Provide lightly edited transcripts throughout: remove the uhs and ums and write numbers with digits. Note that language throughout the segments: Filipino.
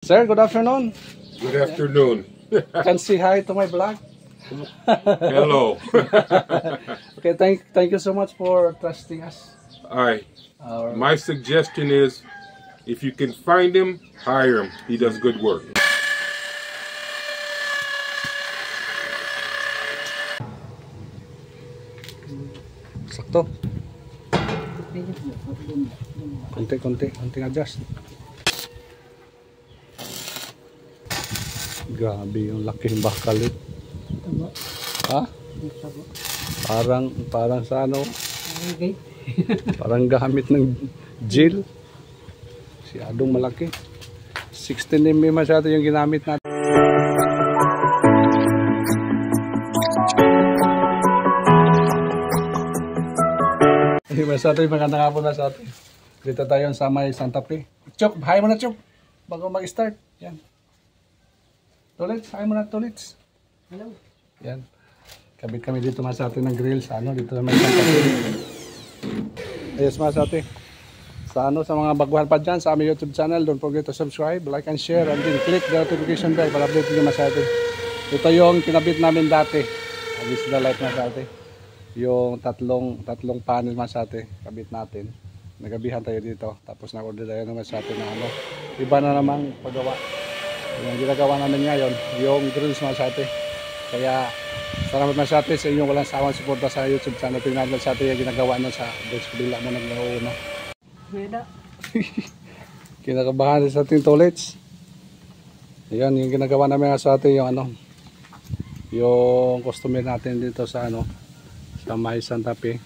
Sir, good afternoon. Good afternoon. Can say hi to my vlog. Hello. Okay, thank you so much for trusting us. All right. My suggestion is, if you can find him, hire him. He does good work. Sakto. Konting adjust. Grabe yung laki ng bakalit. Ha? Parang sa ano? Parang gamit ng gel. Siyadong malaki. 16 mm masyado yung ginamit natin. Masyado yung magandang hapon na sa atin. Dito tayo sa may Santa Fe. Chok, hi mo na Chok. Bago mag-start. Yan. Tulits, hi mo na Tulits. Hello. Yan. Kabit kami dito mas sa atin ng grill sa ano, dito sa may Santa Fe. Ayos mas sa atin. Sa ano, sa mga baguhan pa dyan sa aming YouTube channel, don't forget to subscribe, like and share, and then click the notification bell para update nyo mas sa atin. Ito yung kinabit namin dati. This is the light mas sa atin. Yung tatlong panel mas sa atin, kabit natin. Nagabihan tayo dito. Tapos na-order tayo naman sa atin na ano. Iba na namang paggawa. Yung ginagawa namin ngayon, yung grills mas sa atin. Kaya salamat mas sa atin sa inyong walang sawang suporta sa YouTube channel. Tingnan natin sa atin yung ginagawa na sa Dutch Kabila mo nagnauna. Kinakabahan sa ating toilets. Ayan, yung ginagawa namin sa atin yung ano, yung customer natin dito sa ano, sa may Santa Fe.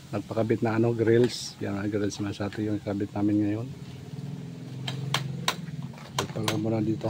Nagpakabit na ano, grills. Yan ang grills naman sa atin yung kabit namin ngayon. Pagpala mo na dito.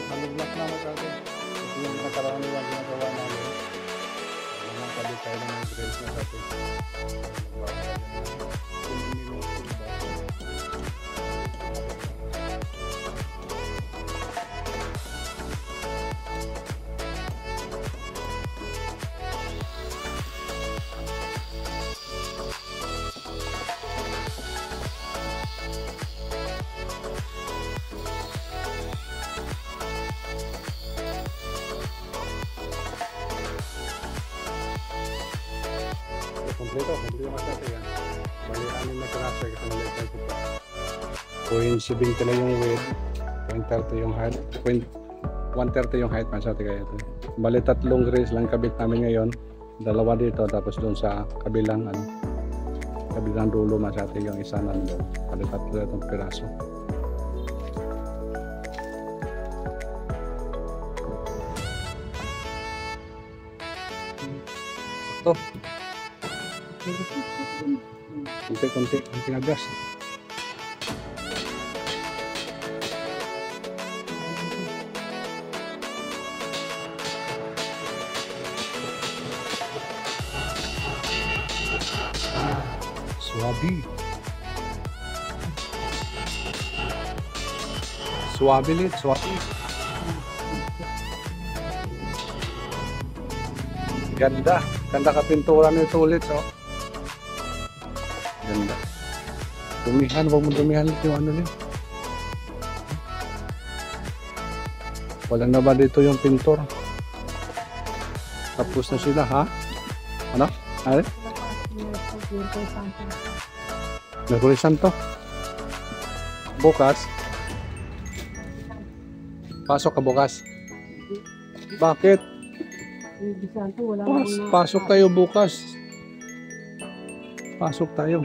Halog-lock na mo sa atin. Ito yung nakaraan nila ginagawa namin. Mga kabit tayo ng mga grills na sa atin. Kompleto mas natin yan. Bali, anin na karasa kasi nalagay tayo ito. 0.70 na yung width, 0.30 yung height, 130 yung height mas natin kaya ito. Bali, 3 grills lang kabit namin ngayon. 2 dito, tapos doon sa kabilang ano, kabilang dulo mas natin yung isa nandun. Bali, 3 itong piraso. Sakto. Konti agas. Suabe. Ganda ka pintura nito ulit, oh. Ganda. Dumihan, huwag mo dumihan yung ano niya. Wala na ba dito yung pintor? Tapos na sila, ha? Ano? Ano? Merkulis Santo. Bukas. Pasok ka bukas. Bakit? Pasok tayo bukas. Pasok tayo.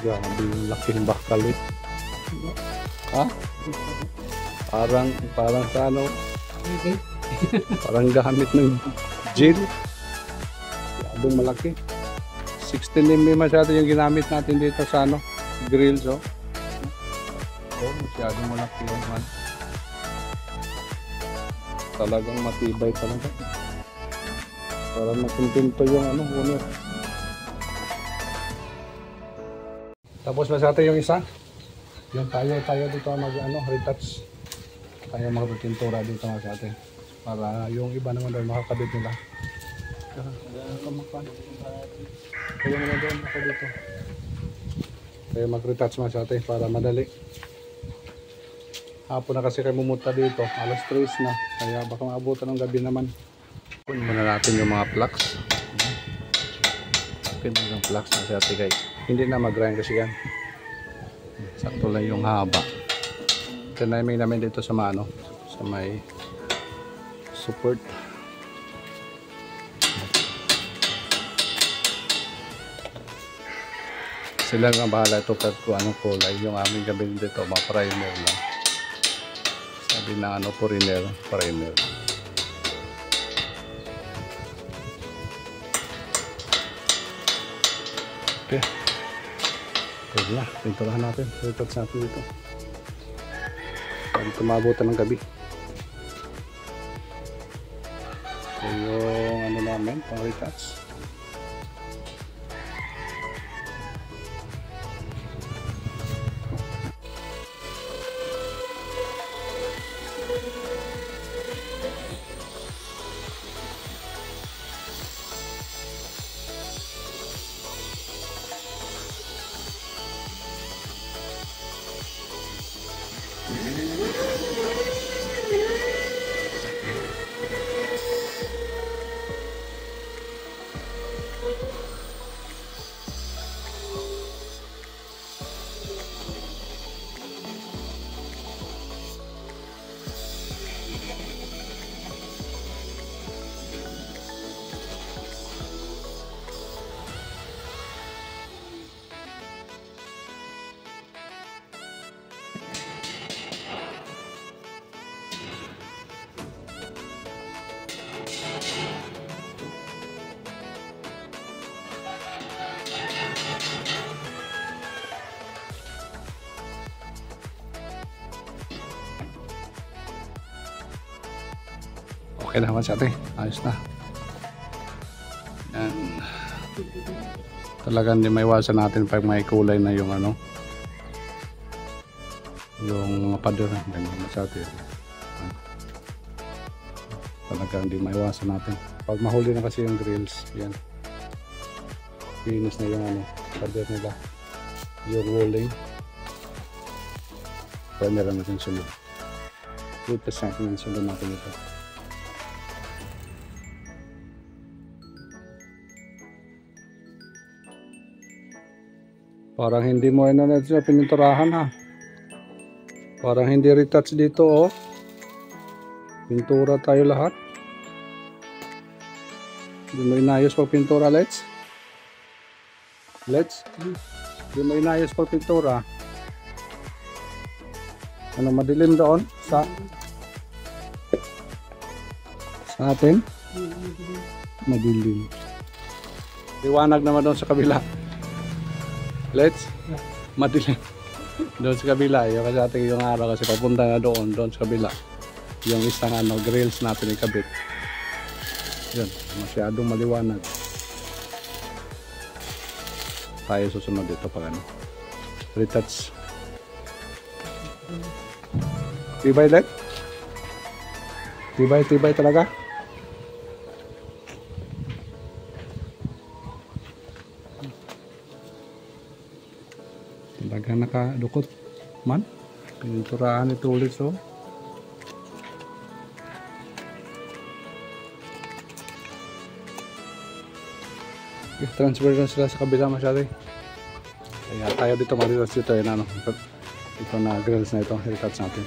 Grabe yung laking bakal eh. Ha? Parang sa ano? Parang gamit ng gel. Masyadong malaki. 16mm masyado yung ginamit natin dito sa ano? Grills oh. Oh, masyadong malaki yung man. Talagang matibay talaga. Parang nakumpinto yung ano, unit. Tapos masyado yung isa. Yung tayo dito mag ano, retouch. Tayo magpintura dito masyado. Para yung iba naman doon makakabit nila. Kaya naman doon ako dito. Kaya mag-retouch masyado para madali. Hapon na kasi kayo mumunta dito, alas 3 na, kaya baka maabutan ng gabi naman. Kunin muna natin yung mga plugs. Okay na yung plugs na siya guys. Hindi na mag-grind kasi yan. Sakto lang yung haba. Tinaming namin dito sa ano, sa may support. Sila nga bahala ito kung anong kulay. Yung aming gabi dito, mga primer lang. Sabi na ano, primer. Okay. Pwede na, pinturahan natin. Retouch natin dito. Pwede tumabutan ng gabi. So yung ano namin, pang retouch. Okay naman siya ate, ayos na. Yan. Talagang di maiwasan natin pag may kulay na yung ano, yung pader. Ganyan na siya ate. Talagang di maiwasan natin. Pag mahuli na kasi yung grills, yan. Finish na yung ano, pader nila. Yung rolling. Pwede na lang natin sunod. 2% ng sunod natin ito. Parang hindi mo na siya pininturahan ha. Parang hindi retouch dito oh. Pintura tayo lahat. Hindi mo inayos pag pintura, let's. Hindi mo inayos pag pintura. Ano madilim doon sa atin? Madilim. Liwanag naman doon sa kabila. Let's madilim doon sa kabila yung kasi ating yung araw kasi papunta na doon sa kabila yung isang ano grills natin ikabit yun masyadong maliwanag tayo susunod dito pag ano retouch tibay let tibay talaga. Talagang nakadukot man. Pininturahan ito ulit so. Transfer na sila sa kabila masyado. Kaya tayo dito mag-retouch dito yun ano. Ito na grills na ito. Retouch natin.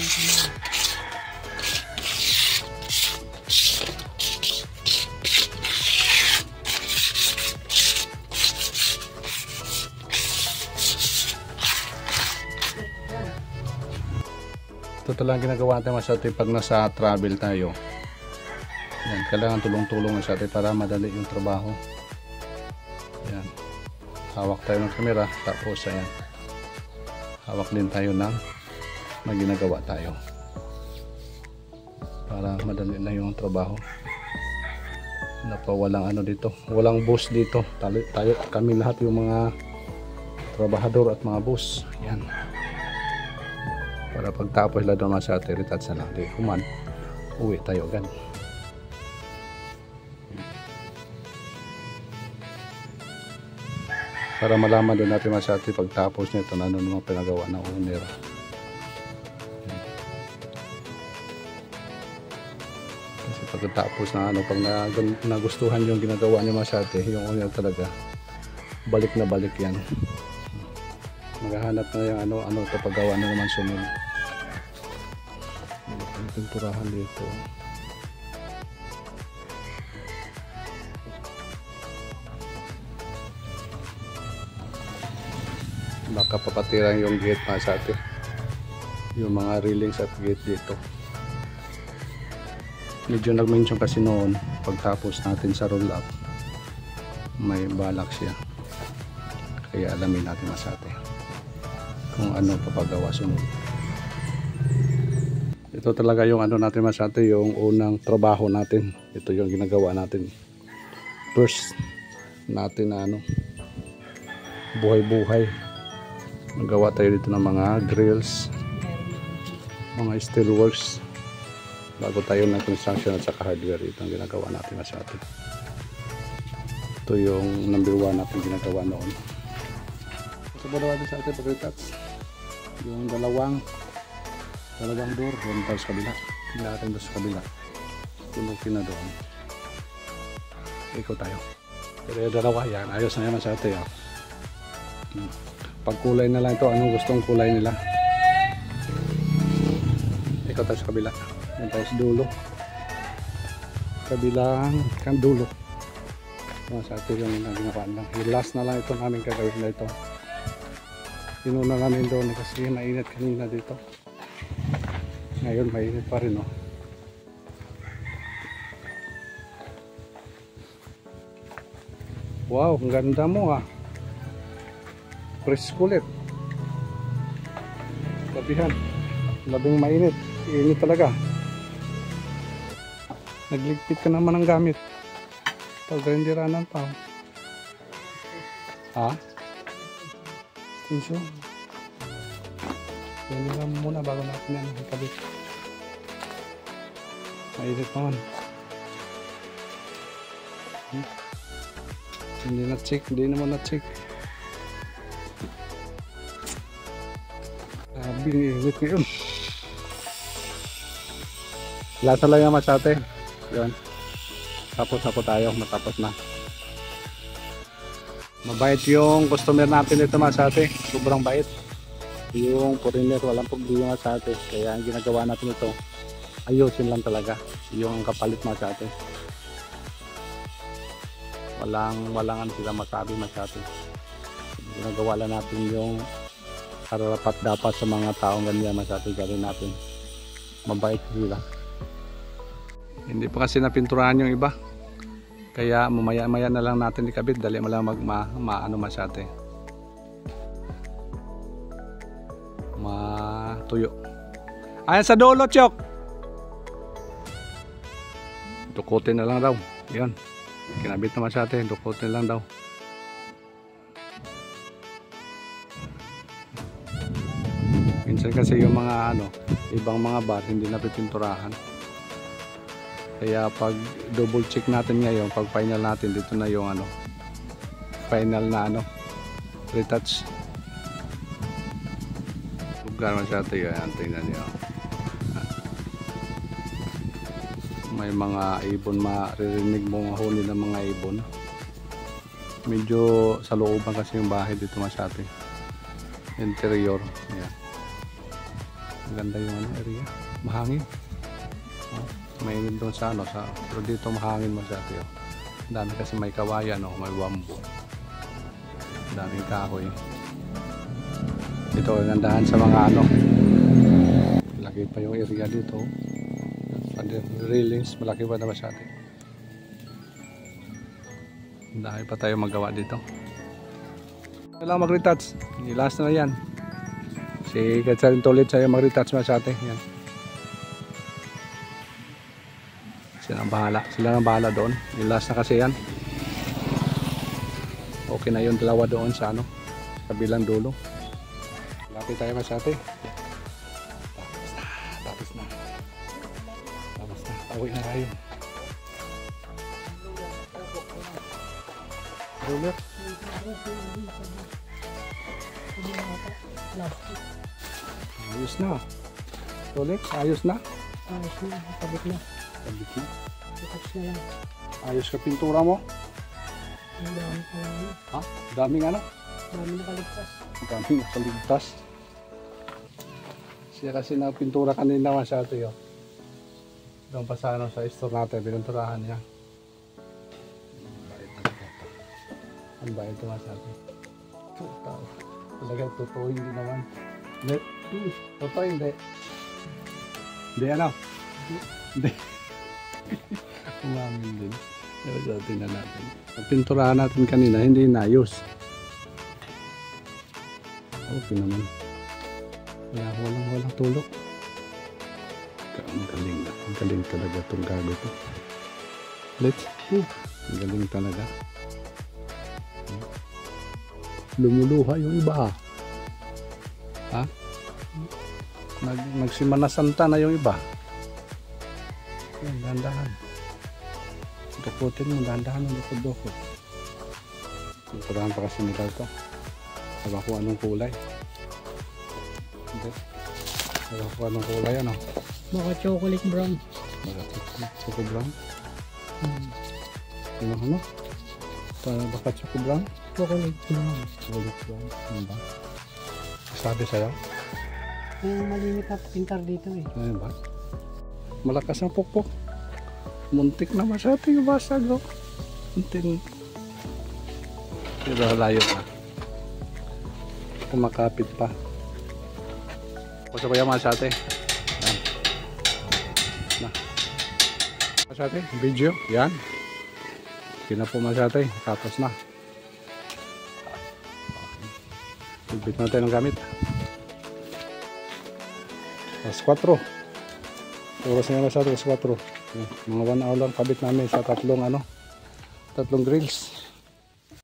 Ito talagang ginagawa natin mas ate pag nasa travel tayo. Yan, kailangan tulong-tulong sa ate para madali yung trabaho. Yan. Hawak tayo ng camera, tapos ayan. Hawak din tayo ng may ginagawa tayo. Para madali na yung trabaho. Walang ano dito, walang boss dito. Tayo, kami lahat yung mga trabahador at mga boss. Yan. Para pagtapos lang naman sa retouch na lang. Di kuman, uwi tayo agad. Para malaman din natin masati pagtapos nito na ano naman pinagawa ng owner. Kasi pagkatapos na ano, pag nagustuhan yung ginagawa niya masati, yung owner talaga, balik na balik yan. Maghahanap na yung ano ito paggawa na naman sunod. Pinturahan dito. Baka papatiran yung gate pa sa atin. Yung mga railings at gate dito. Medyo nag-mention kasi noon pagtapos natin sa roll up may balak siya. Kaya alamin natin sa atin kung ano papagawa sunod. Ito talaga yung ano natin masate, yung unang trabaho natin. Ito yung ginagawa natin. First natin na ano, buhay-buhay. Magawa tayo dito ng mga grills, mga steelworks. Bago tayo ng construction at saka hardware, ito ang ginagawa natin masate. Ito yung number 1 natin ginagawa noon. Ito ba natin sa ating pag-retouch? Yung dalawang door, doon tayo sa kabila. Natin doon sa kabila. Tunukin na doon. Ikaw tayo. Pero yung dalawa yan, ayos na yan sa atin. Pagkulay na lang ito, anong gustong kulay nila. Ikaw tayo sa kabila. Doon tayo sa dulo. Kabilang kan dulo. Sa atin yung ginagawa lang. Yung last na lang ito namin gagawin na ito. Inuna namin doon kasi mainit kanina dito. Ngayon mainit pa rin, oh. Wow, ang ganda mo, ah. Presko ulit. Labihan. Labing mainit. Init talaga. Nagligpit ka naman ng gamit. Pag-rendiranan pa, oh. Ha? Tinsyo. Yan lang muna bago natin yan ikabit. Mainit naman. Hindi na-check. Hindi naman na-check. Init ngayon. Lasa lang yung matsate. Yan. Tapos na po tayo. Matapos na. Mabait yung customer natin dito masate. Sobrang bait. Yung foreigner walang problema sa atin. Kaya ang ginagawa natin ito, ayusin lang talaga yung kapalit masate. Walang ano sila masabi masate. Ginagawa lang natin yung karapat dapat sa mga taong ganyan masate, gawin natin. Mabait sila. Hindi pa kasi napinturahan yung iba. Kaya mamaya-maya na lang natin ikabit, dali mo lang maano masate. Matuyo. Ayan sa dulo, Chok. Dukutin na lang daw. Yan. Kinabit naman sa atin, dukutin lang daw. Minsan kasi yung mga ano, ibang mga bar hindi napipinturahan. Kaya pag double check natin ngayon, pag final natin, dito na yung ano, final na ano, retouch. Lugar masyado yan, tingnan nyo. May mga ibon, maririnig mo nga huni ng mga ibon. Medyo sa looban kasi yung bahay dito masyado. Interior. Yan. Maganda yung ano, area. Mahangin. Oh, mainit doon sa ano, pero dito mahangin masyado yun. Dami kasi may kawayan, no? May bamboo. Daming kahoy. Ito, gandahan sa mga ano. Laki pa yung area dito. Railings, malaki pa na masyado. Dahil pa tayo magawa dito. Kailangan mag-retouch. Last na yan. Si Katsarin Tolit sa'yo mag-retouch masyado. Yan. Sila ang bahala. Sila ang bahala doon. Yung last na kasi yan. Okay na yung dalawa doon sa ano. Kabilang dulo. Lapit tayo masyado. Tapos na. Away na tayo. Roller. Ayos na. Rolex, ayos na. Ayos na, kabit na. Kabit na. Retouch na lang. Ayos ka pintura mo. Ang dami pa lang. Ha? Daming ano? Dami nakaligtas. Daming nakaligtas. Siya kasi na pintura kanina masyado yun. Doon pa sa ano, sa store natin, pininturahan niya. Ang bayad ito masyado. Talagang totoo hindi naman. Hindi. Totoo hindi. Hindi ano? Hindi. Umamin din. Pero tingnan natin. Ang pinturahan natin kanina, hindi inayos. Okay naman. Kaya walang tulog. Ang galing na. Ang galing talaga itong gago to. Let's. Ang galing talaga. Lumuluha yung iba. Ha? Nagsimana santa na yung iba. Yan, dahan-dahan. Dukutin mo, dahan-dahan ang dukot-dukot. Pinturahan pa kasi nila ito. Sabi ko anong kulay. Hindi. Sabi ko anong kulay ano. Baka chocolate brown. Choco brown? Ano? Baka choco brown? Chocolate brown. Chocolate brown. Ano ba? Sabi sa'yo? Yung malimit na pintar dito eh. Ano ba? Malakas ang pukpok. Muntik na masyado yung basag. Oh. Muntik. Pero layo pa. Kumakapit pa. Kusapaya masyado. Masyate, video, yan. Hindi na po masyate, tapos na. Ibig natin ang gamit. Alas 4. Oras na masyate, alas 4. Mga 1 hour lang kabit namin sa tatlong grills.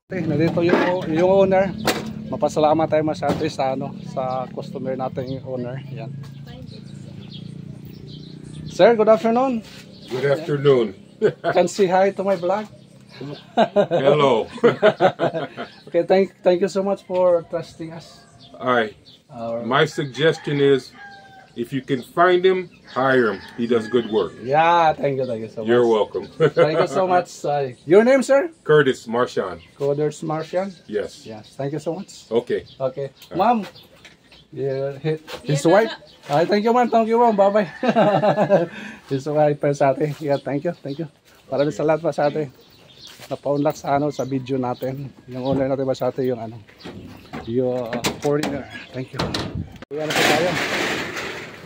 Okay, nandito yung owner. Mapasalamat tayo masyate sa sa customer natin yung owner. Yan. Sir, good afternoon. Good afternoon. Can say hi to my vlog. Hello. Okay, thank you so much for trusting us. All right. My suggestion is, if you can find him, hire him. He does good work. Yeah, thank you so much. You're welcome. Thank you so much. Your name, sir? Curtis Marchand. Coders Martian. Yes. Yes, thank you so much. Okay. Okay, ma'am. Yeah, his wife. Thank you, ma'am. Thank you, ma'am. Bye-bye. His wife pa sa atin. Yeah, thank you. Maraming salamat pa sa atin. Napaunlak sa sa video natin. Yung owner natin ba sa atin, yung foreigner. Thank you. Kaya na po tayo.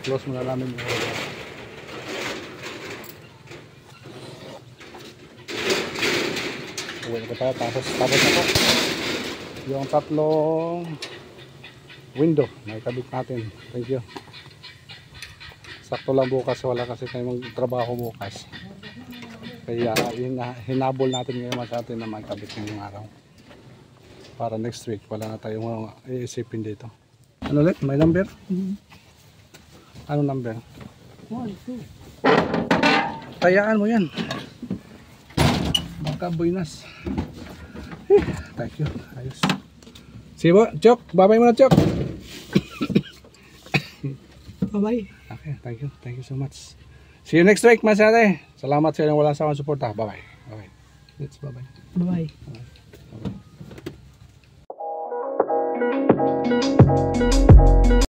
Close muna namin yung order. Uwi na tayo. Tapos na po. Yung tatlong window may kabit natin. Thank you. Sakto lang bukas, wala kasi tayong trabaho bukas, kaya hinabol natin ngayon sa atin na magkabit ngayong araw para next week wala na tayong iisipin dito. Ano ulit? May number? Ano number? 1, 2. Tayaan mo yan baka buinas. Thank you. Ayos. Sige po, Chok. Bye-bye muna, Chok. Bye-bye. Okay, thank you. Thank you so much. See you next week, masyade. Salamat sa inyong walang sawang suporta. Bye-bye. Bye-bye. Let's bye-bye. Bye-bye. Bye-bye.